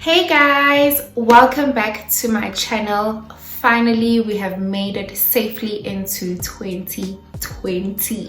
Hey guys, welcome back to my channel. Finally, we have made it safely into 2020.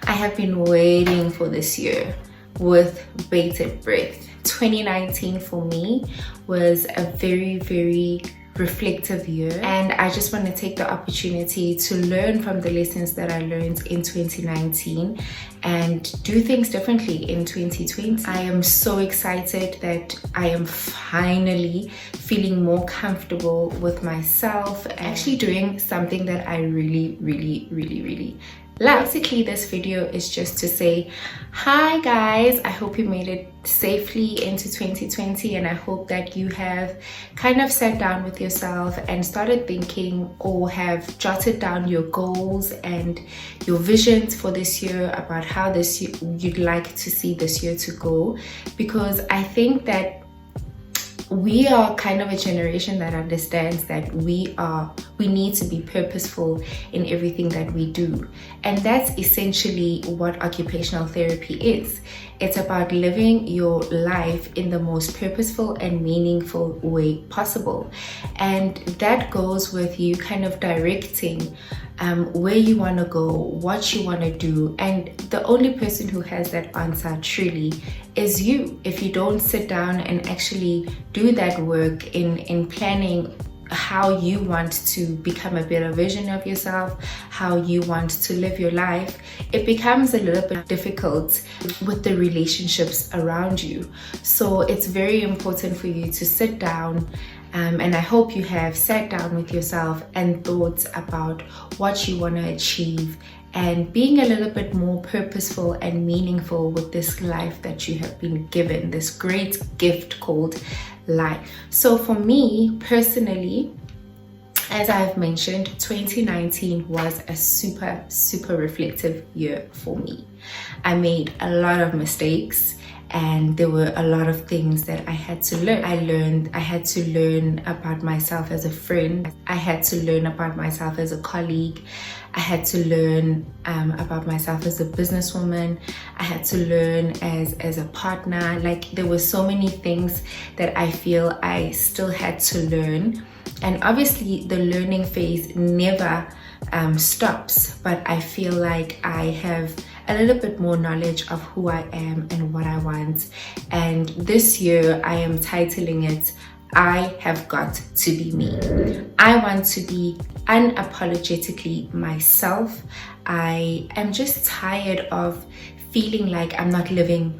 I have been waiting for this year with bated breath. 2019 for me was a very reflective year, and I just want to take the opportunity to learn from the lessons that I learned in 2019 and do things differently in 2020. I am so excited that I am finally feeling more comfortable with myself, actually doing something that I really love. Basically, this video is just to say hi guys, I hope you made it safely into 2020, and I hope that you have kind of sat down with yourself and started thinking, or have jotted down your goals and your visions for this year, about how this year you'd like to see this year to go. Because I think that we are kind of a generation that understands that we need to be purposeful in everything that we do, and that's essentially what occupational therapy is. It's about living your life in the most purposeful and meaningful way possible, and that goes with you kind of directing where you want to go, what you want to do, and the only person who has that answer truly is you. If you don't sit down and actually do that work in planning how you want to become a better version of yourself, how you want to live your life, it becomes a little bit difficult with the relationships around you. So it's very important for you to sit down, and I hope you have sat down with yourself and thought about what you want to achieve, and being a little bit more purposeful and meaningful with this life that you have been given, this great gift called life. So for me personally, as I've mentioned, 2019 was a super reflective year for me. I made a lot of mistakes, and there were a lot of things that I had to learn. I had to learn about myself as a friend. I had to learn about myself as a colleague. I had to learn about myself as a businesswoman. I had to learn as a partner. Like, there were so many things that I feel I still had to learn. And obviously the learning phase never stops, but I feel like I have a little bit more knowledge of who I am and what I want. And this year I am titling it, I have got to be me. I want to be unapologetically myself. I am just tired of feeling like I'm not living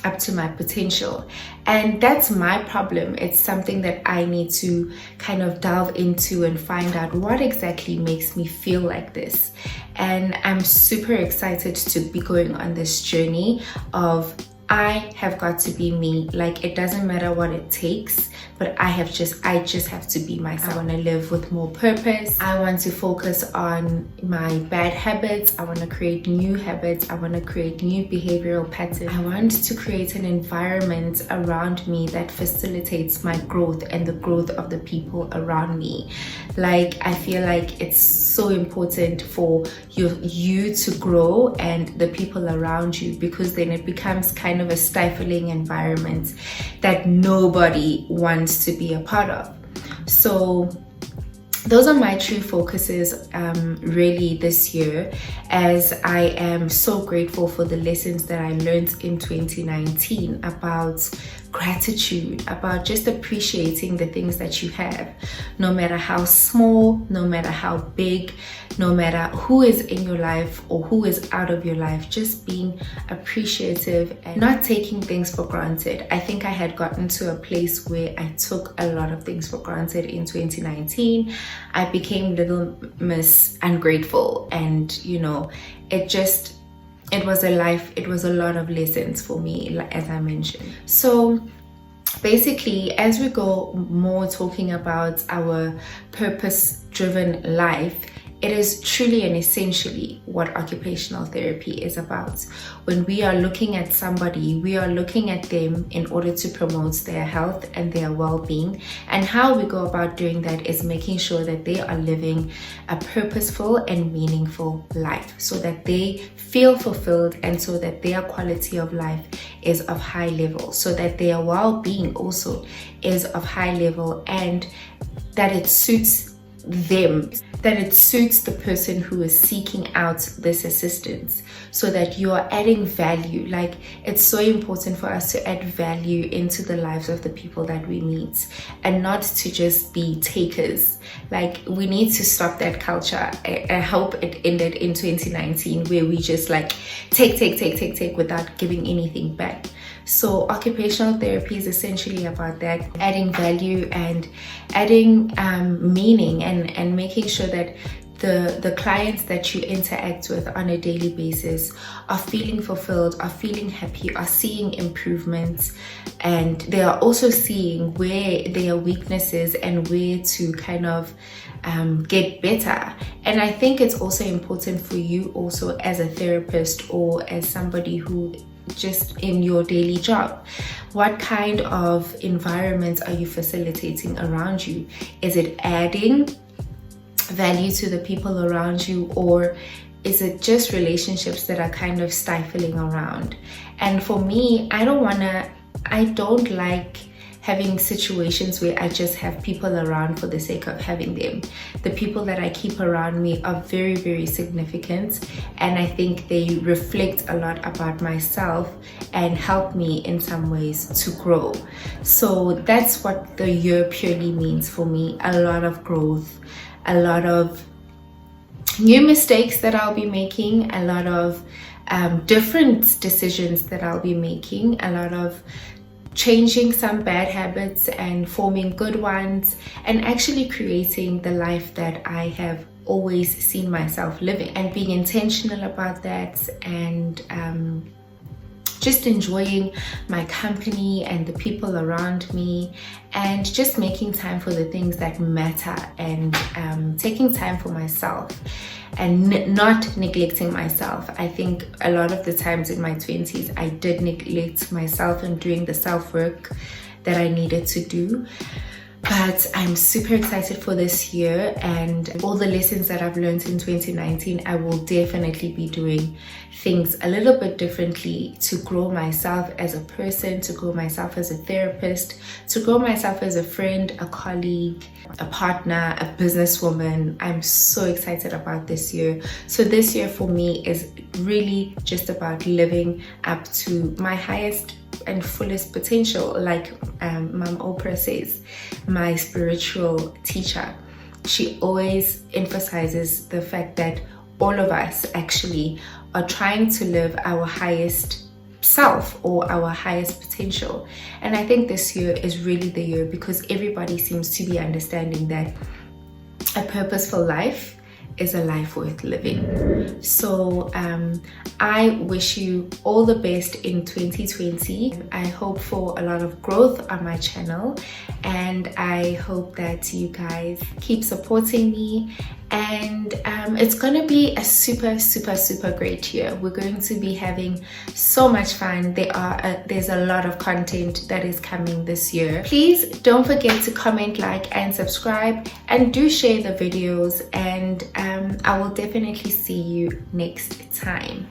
up to my potential, and that's my problem. It's something that I need to kind of delve into and find out what exactly makes me feel like this. And I'm super excited to be going on this journey of I have got to be me. Like, it doesn't matter what it takes, but I just have to be myself. I want to live with more purpose. I want to focus on my bad habits. I want to create new habits. I want to create new behavioral patterns. I want to create an environment around me that facilitates my growth and the growth of the people around me. Like, I feel like it's so important for you to grow and the people around you, because then it becomes kind of a stifling environment that nobody wants to be a part of. So those are my true focuses really this year, as I am so grateful for the lessons that I learned in 2019 about gratitude, about just appreciating the things that you have, no matter how small, no matter how big, no matter who is in your life or who is out of your life. Just being appreciative and not taking things for granted. I think I had gotten to a place where I took a lot of things for granted in 2019. I became Little Miss Ungrateful, and you know, it was a lot of lessons for me, as I mentioned. So basically, as we go more talking about our purpose-driven life, it is truly and essentially what occupational therapy is about. When we are looking at somebody, we are looking at them in order to promote their health and their well-being. And how we go about doing that is making sure that they are living a purposeful and meaningful life, so that they feel fulfilled and so that their quality of life is of high level, so that their well-being also is of high level, and that it suits them, that it suits the person who is seeking out this assistance, so that you are adding value. Like, it's so important for us to add value into the lives of the people that we meet, and not to just be takers. Like, we need to stop that culture. I hope it ended in 2019, where we just like take without giving anything back. So occupational therapy is essentially about that, adding value and adding meaning, and making sure that the clients that you interact with on a daily basis are feeling fulfilled, are feeling happy, are seeing improvements, and they are also seeing where their weaknesses and where to kind of get better. And I think it's also important for you also as a therapist, or as somebody who just in your daily job, what kind of environment are you facilitating around you? Is it adding value to the people around you, or is it just relationships that are kind of stifling around? And for me, I don't like having situations where I just have people around for the sake of having them. The people that I keep around me are very, very significant, and I think they reflect a lot about myself and help me in some ways to grow. So that's what the year purely means for me. A lot of growth, a lot of new mistakes that I'll be making, a lot of different decisions that I'll be making, a lot of changing some bad habits and forming good ones, and actually creating the life that I have always seen myself living, and being intentional about that, and just enjoying my company and the people around me, and just making time for the things that matter, and taking time for myself, and not neglecting myself. I think a lot of the times in my 20s, I did neglect myself and doing the self-work that I needed to do. But I'm super excited for this year, and all the lessons that I've learned in 2019, I will definitely be doing things a little bit differently to grow myself as a person, to grow myself as a therapist, to grow myself as a friend, a colleague, a partner, a businesswoman. I'm so excited about this year. So this year for me is really just about living up to my highest and fullest potential, like Mom Oprah says, my spiritual teacher. She always emphasizes the fact that all of us actually are trying to live our highest self, or our highest potential. And I think this year is really the year, because everybody seems to be understanding that a purposeful life is a life worth living. So I wish you all the best in 2020. I hope for a lot of growth on my channel, and I hope that you guys keep supporting me, and it's gonna be a super great year. We're going to be having so much fun. There's a lot of content that is coming this year. Please don't forget to comment, like, and subscribe, and do share the videos, and I will definitely see you next time.